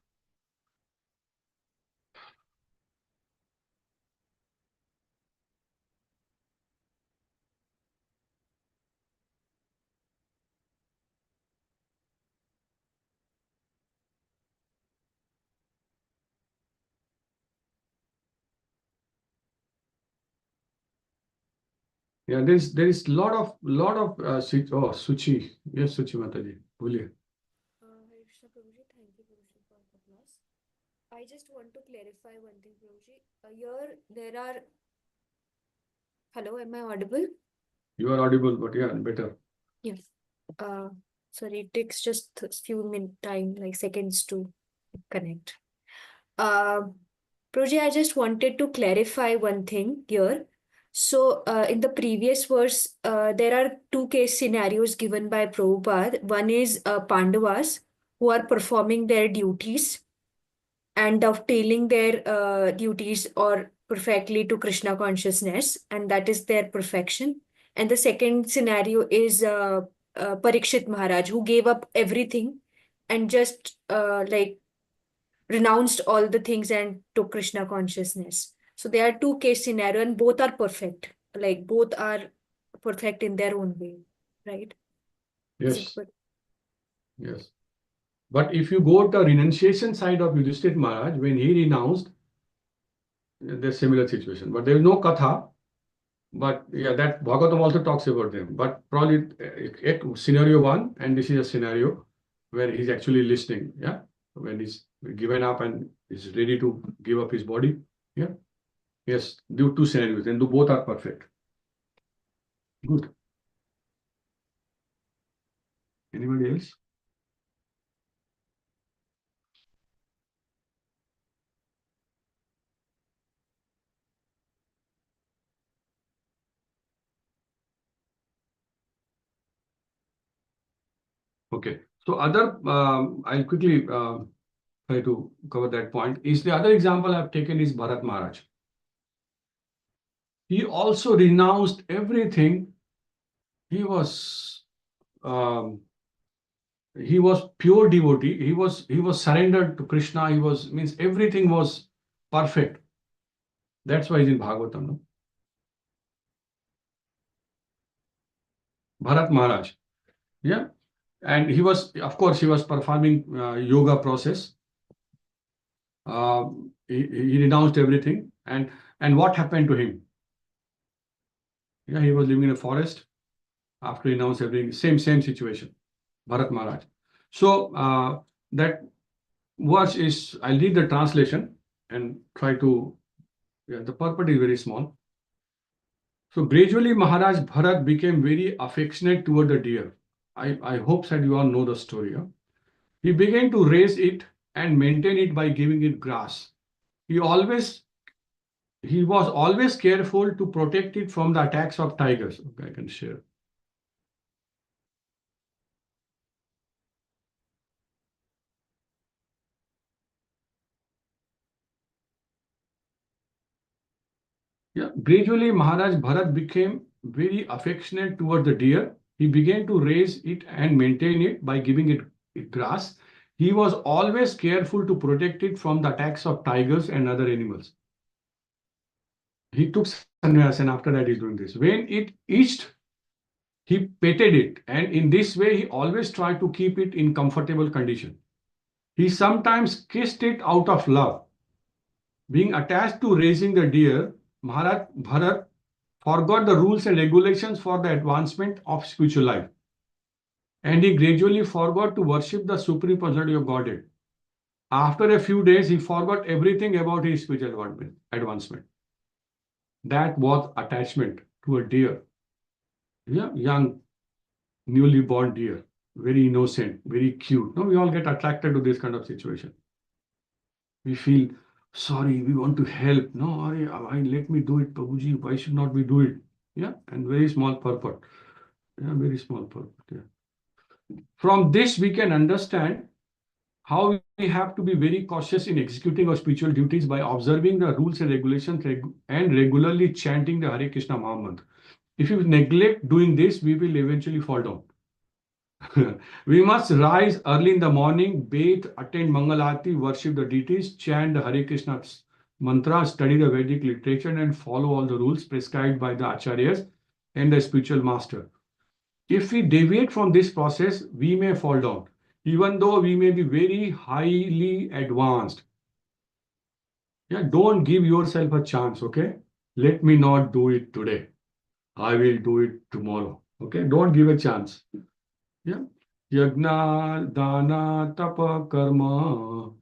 Speaker 1: Yeah, there is lot of Suchi. Yes, Suchi Mataji. Boliye.
Speaker 3: Hare Krishna Prabhuji, thank you Prabhuji for the class. I just want to clarify one thing, Prabhuji. Here there are. Hello, am I audible?
Speaker 1: You are audible, but yeah, better.
Speaker 3: Yes. Sorry, it takes just a few minutes time, like seconds to connect. Prabhuji, I just wanted to clarify one thing here. So, in the previous verse, there are two case scenarios given by Prabhupada. One is Pandavas who are performing their duties and dovetailing their duties or perfectly to Krishna consciousness, and that is their perfection. And the second scenario is Parikshit Maharaj, who gave up everything and just like renounced all the things and took Krishna consciousness. So there are two case scenario, and both are perfect. Like both are perfect in their own way, right?
Speaker 1: Yes,
Speaker 3: Super.
Speaker 1: yes. But if you go to the renunciation side of Yudhishthira Maharaj, when he renounced, there's similar situation. But there is no katha. But yeah, that Bhagavatam also talks about them. But probably scenario one, and this is a scenario where he's actually listening. Yeah, when he's given up and is ready to give up his body. Yeah, yes, do two scenarios, and both are perfect. Good. Anybody else? Okay. So I'll quickly try to cover that point. Is the other example I've taken is Bharat Maharaj. He also renounced everything. He was pure devotee. He was surrendered to Krishna. Means everything was perfect. That's why he's in Bhagavatam. No? Bharat Maharaj. Yeah. And of course, he was performing yoga process. He renounced everything. And what happened to him? Yeah, he was living in a forest after he renounced everything. Same situation. Bharat Maharaj. So that verse is, I'll read the translation and try to, the purport is very small. So gradually Maharaj Bharat became very affectionate toward the deer. I hope that you all know the story. Huh? He began to raise it and maintain it by giving it grass. He was always careful to protect it from the attacks of tigers. Okay, I can share. Yeah, gradually Maharaj Bharat became very affectionate toward the deer. He began to raise it and maintain it by giving it grass. He was always careful to protect it from the attacks of tigers and other animals. He took sannyas and after that he's doing this. When it itched, he petted it, and in this way he always tried to keep it in comfortable condition. He sometimes kissed it out of love. Being attached to raising the deer, Maharaj Bharat forgot the rules and regulations for the advancement of spiritual life. And he gradually forgot to worship the supreme personality of Godhead. After a few days, he forgot everything about his spiritual advancement. That was attachment to a deer. Yeah, young, newly born deer. Very innocent, very cute. No, we all get attracted to this kind of situation. We feel sorry, we want to help. No, let me do it, Prabhuji. Why should not we do it? Yeah, and very small purport. Yeah, very small purport. Yeah. From this, we can understand how we have to be very cautious in executing our spiritual duties by observing the rules and regulations and regularly chanting the Hare Krishna Maha Mantra. If you neglect doing this, we will eventually fall down. We must rise early in the morning, bathe, attend Mangal Aarti, worship the deities, chant the Hare Krishna mantra, study the Vedic literature, and follow all the rules prescribed by the acharyas and the spiritual master. If we deviate from this process, we may fall down, even though we may be very highly advanced. Yeah, don't give yourself a chance, okay? Let me not do it today. I will do it tomorrow. Okay, don't give a chance. Yeah. Yagna dana tapa karma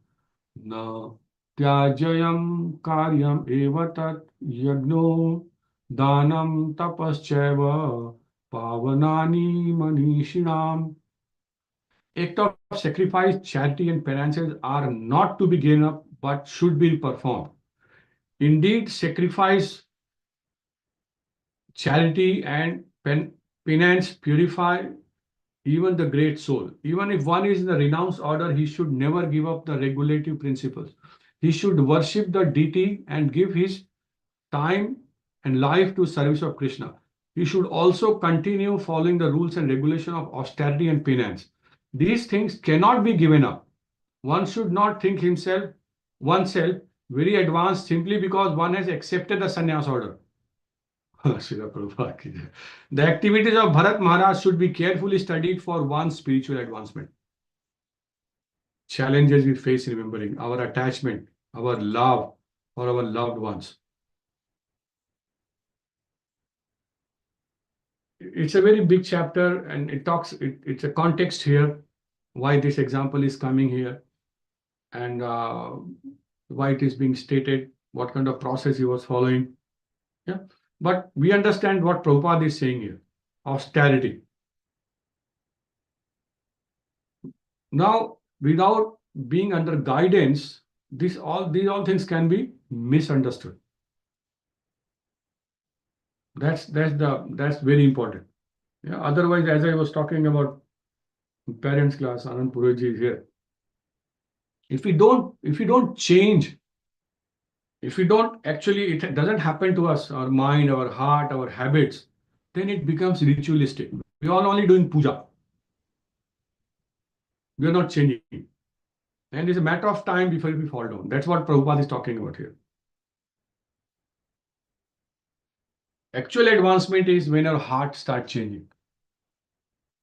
Speaker 1: na tyajayam karyam evatat yagno danam tapaschaiva pavanani manishinam. Act of sacrifice, charity, and penances are not to be given up but should be performed. Indeed, sacrifice, charity, and penance purify even the great soul. Even if one is in the renounced order, he should never give up the regulative principles. He should worship the deity and give his time and life to service of Krishna. He should also continue following the rules and regulation of austerity and penance. These things cannot be given up. One should not think oneself very advanced simply because one has accepted the sannyas order. Srila Prabhupada ki jai. The activities of Bharat Maharaj should be carefully studied for one's spiritual advancement. Challenges we face remembering our attachment, our love for our loved ones. It's a very big chapter, and it's a context here, why this example is coming here, and why it is being stated, what kind of process he was following. Yeah. But we understand what Prabhupada is saying here, austerity. Now, without being under guidance, these all things can be misunderstood. That's very important. Yeah. Otherwise, as I was talking about parents class, Anand Purohit is here. If we don't change, if we don't actually, it doesn't happen to us, our mind, our heart, our habits, then it becomes ritualistic. We are only doing puja. We are not changing. And it's a matter of time before we fall down. That's what Prabhupada is talking about here. Actual advancement is when our heart starts changing.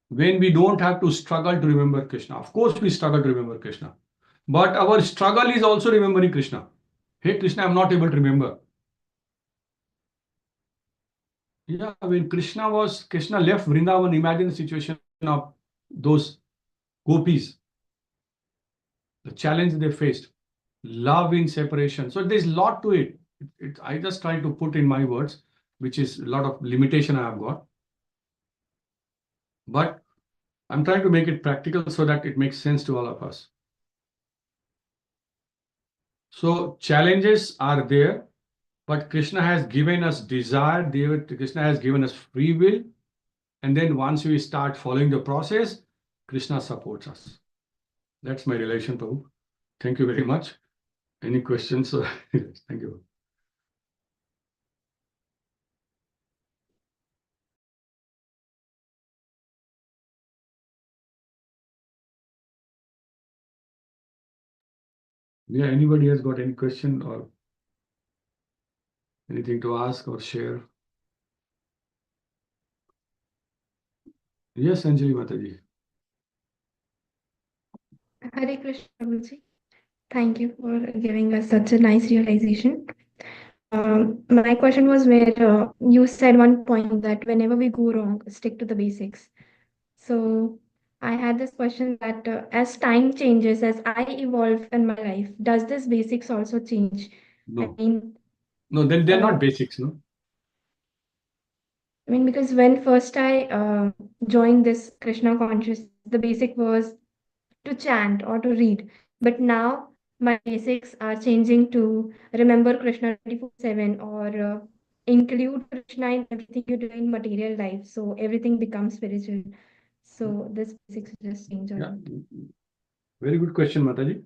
Speaker 1: When we don't have to struggle to remember Krishna. Of course, we struggle to remember Krishna. But our struggle is also remembering Krishna. Hey, Krishna, I'm not able to remember. Yeah, when Krishna left Vrindavan, imagine the situation of those gopis, the challenge they faced, love in separation. So there's a lot to it. I just try to put in my words, which is a lot of limitation I have got. But I'm trying to make it practical so that it makes sense to all of us. So challenges are there, but Krishna has given us desire, Krishna has given us free will. And then once we start following the process, Krishna supports us. That's my relation, Prabhu. Thank you very much. Any questions? Thank you. Yeah, anybody has got any question or anything to ask or share? Yes, Anjali Mataji.
Speaker 4: Hare Krishna, Prabhuji. Thank you for giving us such a nice realization. My question was where you said one point that whenever we go wrong, stick to the basics. So I had this question that as time changes, as I evolve in my life, does this basics also change? I
Speaker 1: No,
Speaker 4: mean,
Speaker 1: no, then they're
Speaker 4: uh,
Speaker 1: not basics, no?
Speaker 4: because when first I joined this Krishna consciousness, the basic was to chant or to read. But now my basics are changing to remember Krishna 24/7 or include Krishna in everything you do in material life. So everything becomes spiritual. So this basics just change a
Speaker 1: Yeah,
Speaker 4: lot.
Speaker 1: very good question, Mataji.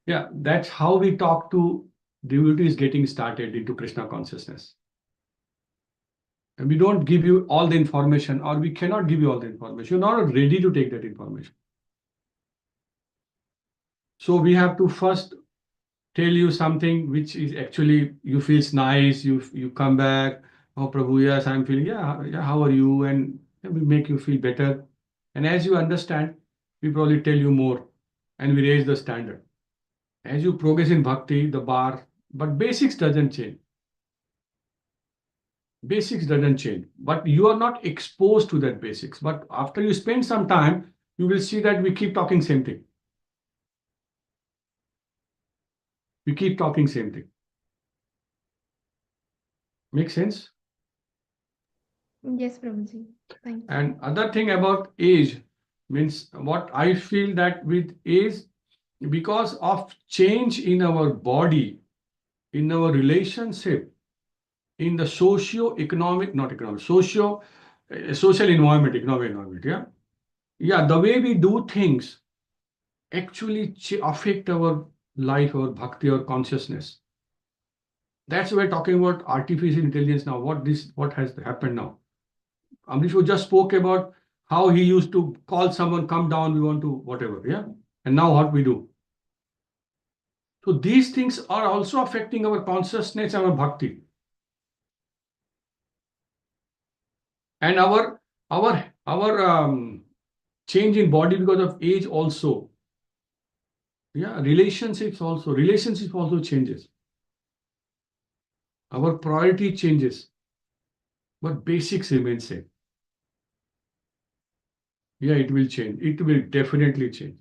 Speaker 1: Yeah, that's how we talk to devotees getting started into Krishna consciousness. And we don't give you all the information, or we cannot give you all the information. You're not ready to take that information. So we have to first tell you something which is actually you feels nice. You come back. Oh, Prabhu, yes, I'm feeling. Yeah. How are you? And we make you feel better. And as you understand, we probably tell you more, and we raise the standard. As you progress in bhakti, the bar, but basics doesn't change. Basics doesn't change, but you are not exposed to that basics. But after you spend some time, you will see that we keep talking same thing. We keep talking same thing. Make sense?
Speaker 4: Yes, Prabhuji. Thank you.
Speaker 1: And other thing about age means what I feel that with age, because of change in our body, in our relationship, in the socio-economic, not economic, social environment, economic environment, yeah? Yeah, the way we do things actually affect our life, our bhakti, our consciousness. That's why we're talking about artificial intelligence now. What has happened now? Amrish just spoke about how he used to call someone, come down, we want to whatever, yeah? And now what we do. So these things are also affecting our consciousness and our bhakti. And our change in body because of age also. Yeah, relationships also changes. Our priority changes, but basics remain same. Yeah, it will change. It will definitely change.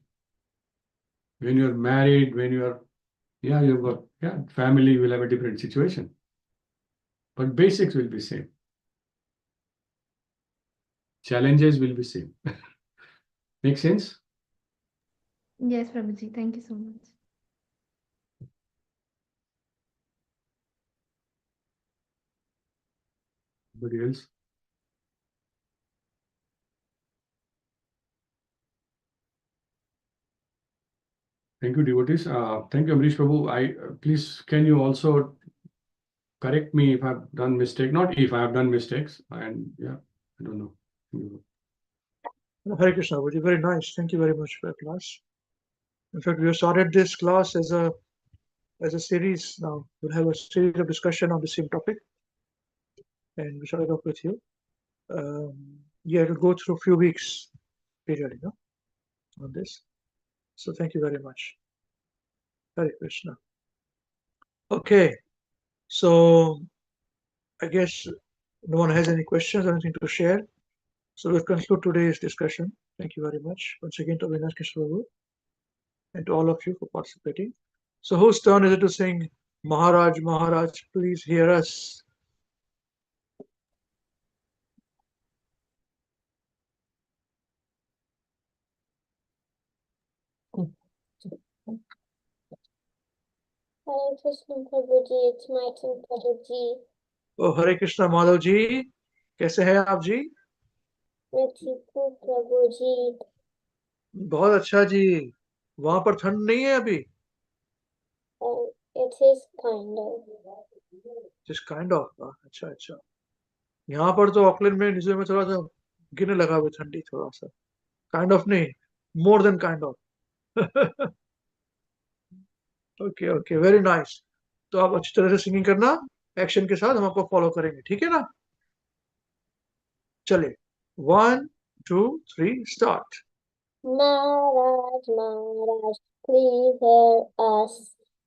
Speaker 1: When you're married, when you've got family will have a different situation. But basics will be same. Challenges will be same. Make sense?
Speaker 4: Yes, Prabhuji. Thank you so much.
Speaker 1: Anybody else? Thank you, devotees. Thank you, Amrish Prabhu. Please, can you also correct me if I've done mistake? Not if I have done mistakes. And yeah, I don't know.
Speaker 5: Hare Krishna, Prabhuji, very nice. Thank you very much for your class. In fact, we have started this class as a series now. We'll have a series of discussion on the same topic. And we started off with you. It'll go through a few weeks period, on this. So thank you very much. Hare Krishna. Okay, so I guess no one has any questions or anything to share. So we'll conclude today's discussion. Thank you very much once again to Avinash Krishna Prabhu and to all of you for participating. So whose turn is it to sing Maharaj, Maharaj, please hear us?
Speaker 6: Hare Krishna Prabhuji, it's my turn Prabhuji.
Speaker 5: Oh, Hare Krishna Madhav ji, कैसे हैं आप जी?
Speaker 6: मैं ठीक हूँ Prabhuji.
Speaker 5: बहुत अच्छा जी. वहां पर ठंड नहीं है अभी?
Speaker 6: It is kind of.
Speaker 5: Just kind of. अच्छा अच्छा. यहाँ पर तो ऑकलैंड में न्यूजीलैंड में थोड़ा सा गिरने लगा हुआ ठंडी थोड़ा सा. Kind of नहीं, more than kind of. Okay okay, very nice. तो आप अच्छी तरह से सिंगिंग करना, एक्शन के साथ हम आपको फॉलो करेंगे, ठीक है ना? चलिए, 1 2 3 start.
Speaker 6: Maharaj, Maharaj, please hear us.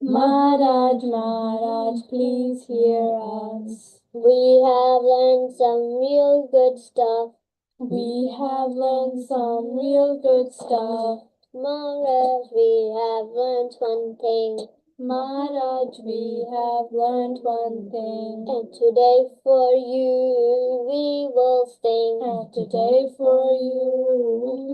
Speaker 7: Maharaj, Maharaj, please hear us.
Speaker 6: We have learned some real good stuff.
Speaker 7: We have learned some real good stuff.
Speaker 6: Maharaj, we have learned one thing.
Speaker 7: Maharaj, we have learned one thing.
Speaker 6: And today for you we will sing.
Speaker 7: And today for you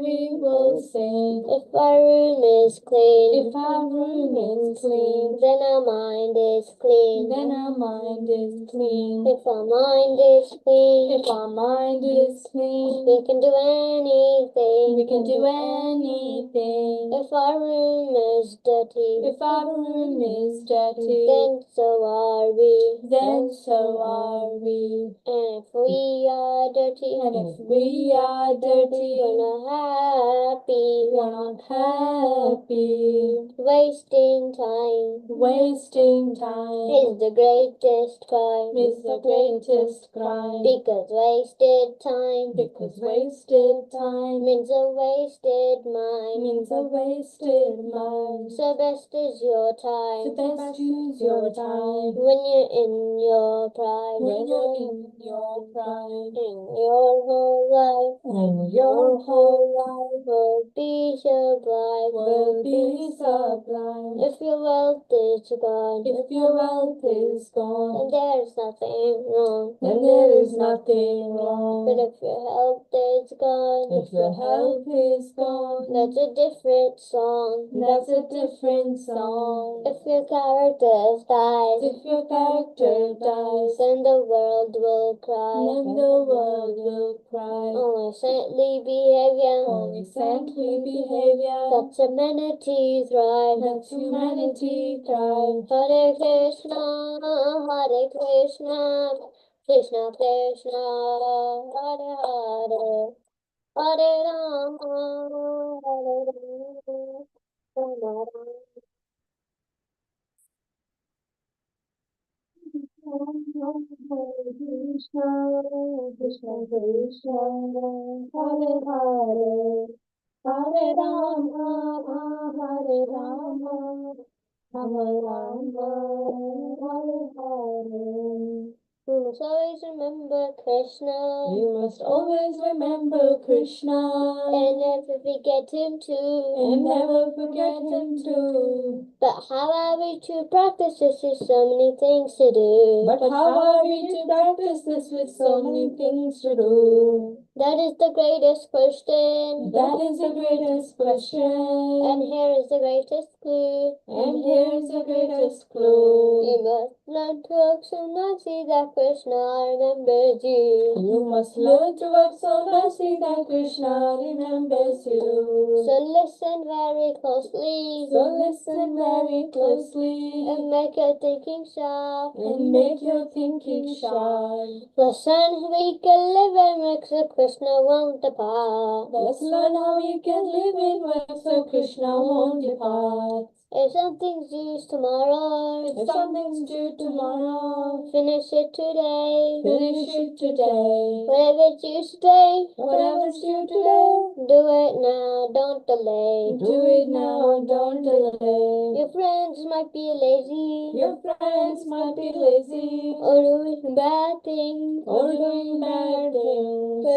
Speaker 7: we will sing.
Speaker 6: If our room is clean,
Speaker 7: If our room is clean,
Speaker 6: then our mind is clean.
Speaker 7: then our mind is clean.
Speaker 6: If our mind is clean,
Speaker 7: If our mind is clean,
Speaker 6: we can do anything.
Speaker 7: we can do anything.
Speaker 6: If our room is dirty,
Speaker 7: If our room is dirty,
Speaker 6: then so are we.
Speaker 7: then so are we.
Speaker 6: And if we are dirty,
Speaker 7: And if we are dirty,
Speaker 6: we're not happy.
Speaker 7: we're not happy.
Speaker 6: Wasting time
Speaker 7: Wasting time
Speaker 6: is the greatest crime.
Speaker 7: is the greatest crime.
Speaker 6: Because wasted time
Speaker 7: Because wasted time
Speaker 6: means a wasted mind.
Speaker 7: means a wasted mind.
Speaker 6: So best is your time
Speaker 7: So best use your time
Speaker 6: when you're in your prime.
Speaker 7: when you're in your prime.
Speaker 6: In your whole life
Speaker 7: And your whole life
Speaker 6: will be sublime.
Speaker 7: will be sublime.
Speaker 6: If your wealth is gone,
Speaker 7: If your wealth is
Speaker 6: then
Speaker 7: gone,
Speaker 6: there's nothing wrong.
Speaker 7: then there is nothing wrong.
Speaker 6: But if your health is gone,
Speaker 7: If your health is gone,
Speaker 6: that's a different song.
Speaker 7: that's a different song.
Speaker 6: If your character dies,
Speaker 7: If your character dies,
Speaker 6: then the world will cry.
Speaker 7: then the world will cry.
Speaker 6: Only saintly behavior,
Speaker 7: Only saintly behavior
Speaker 6: that's humanity thrive.
Speaker 7: lets humanity thrive.
Speaker 6: Hare Krishna, Hare Krishna, Krishna Krishna, Hare Hare, Hare Rama, Hare Rama, Rama Rama.
Speaker 7: Krishna, Krishna Krishna, Hare Hare, Hare Rama, Hare Rama, Rama Rama, Hare Hare. You must always remember Krishna. You must always remember Krishna. And never forget him too. And never forget him too. But how are we to practice this with so many things to do? But how are we to practice this with so many things to do? That is the greatest question. That is the greatest question. And here is the greatest clue. And here is the greatest clue. You must learn to work so nicely that Krishna remembers you. You must learn to work so nicely that Krishna remembers you. So listen very closely. So listen very closely. And make your thinking sharp. And make your thinking sharp. Listen, we can live in work so Krishna won't depart. Let's learn how we can live in work so Krishna won't depart. If something's due tomorrow, if something's due tomorrow, finish it today, finish it today. Whatever's due today, whatever's due today, do it now, don't delay. Do it now, don't delay. Your friends might be lazy, your friends might be lazy, or doing bad things, or doing bad things.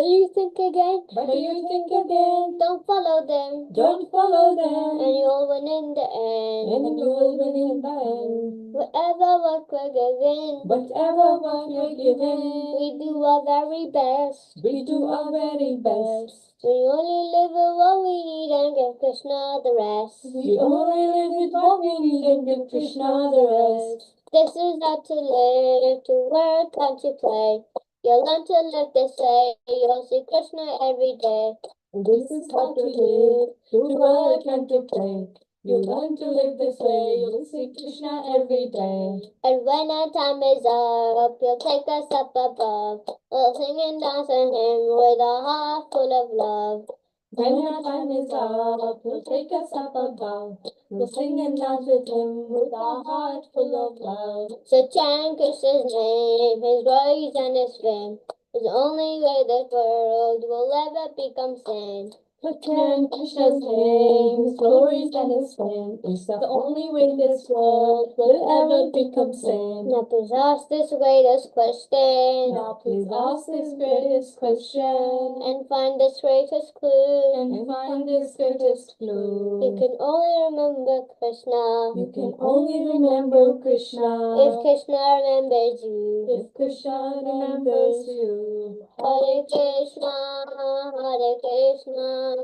Speaker 7: But you think again, don't follow them, don't follow them, and you'll win in the end. And you will win in the end. Whatever work we're given, whatever work we're given, we do our very best. We do our very best. We only live with what we need and give Krishna the rest. We only live with what we need and give Krishna the rest. This is how to live, to work and to play. You'll learn to live this way, you'll see Krishna every day. And this is how to live, to work and to play. You learn to live this way, you'll see Krishna every day. And when our time is up, you'll take us up above. We'll sing and dance on him with a heart full of love. When our time is up, you'll take us up above. We'll sing and dance with him with our heart full of love. So chant Krishna's name, his glories and his fame is the only way this world will ever become sane. Chant Krishna's name, his glories and his fame is the only way this world will ever become sane. Now please ask this greatest question. Now please ask this greatest question. And find this greatest clue. And find this greatest clue. You can only remember Krishna. You can only remember Krishna. If Krishna remembers you. If Krishna remembers you. Hare Krishna, Hare Krishna.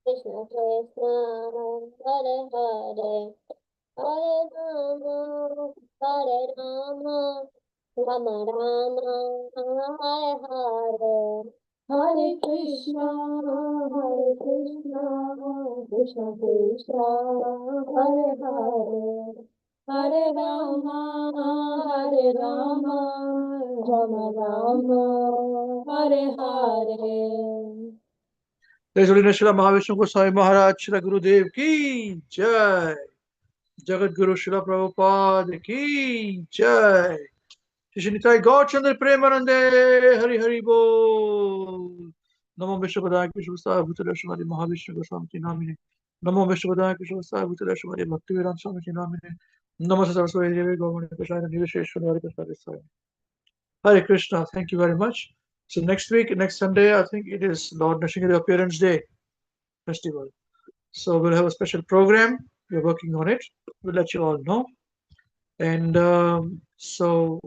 Speaker 7: Krishna Krishna, Hare Hare, Hare Rama, Hare Rama, Rama Rama, Hare Hare, Hare Krishna, Krishna Krishna, Hare Hare, Hare Rama, Hare Rama, Rama Rama, Hare Hare.
Speaker 5: जय श्री श्री महाविष्णु गोसाई महाराज श्री गुरुदेव की जय। जगत गुरु श्री प्रभुपाद की जय। श्री निताई गौरचंद्र प्रेमानंदे हरि हरि बोल। नमो विश्वपदाय कृष्ण भूतले श्रीमती महाविष्णु गोस्वामी नामिने। नमो विश्वपदाय कृष्ण भूतले श्रीमती भक्ति वेदांत स्वामी नामिने। नमो सरस्वती देवी गौरवाणी प्रसाद निर्विशेषण Hari Prasad. Hare Krishna. Thank you very much. So next week, next Sunday, I think it is Lord Nrsimha's Appearance Day festival. So we'll have a special program. We're working on it. We'll let you all know. And so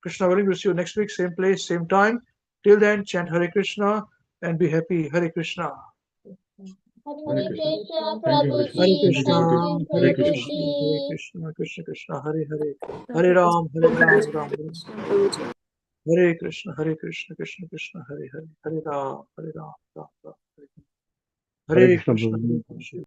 Speaker 5: Krishna willing, we'll see you next week, same place, same time. Till then, chant Hare Krishna and be happy. Hare Krishna.
Speaker 6: Hare Krishna,
Speaker 1: Thank you,
Speaker 6: Prabhuji.
Speaker 5: Hare
Speaker 1: Krishna.
Speaker 5: Krishna,
Speaker 6: Thank
Speaker 5: Hare
Speaker 6: you,
Speaker 5: Krishna, Hare
Speaker 6: Prabhuji.
Speaker 5: Krishna, Krishna Krishna, Hare Hare, Hare Ram, Ram Ram. Hare Krishna, Krishna Krishna, Hare Hare, Hare Ram, Ram Ram. Hare Krishna, Hare Krishna.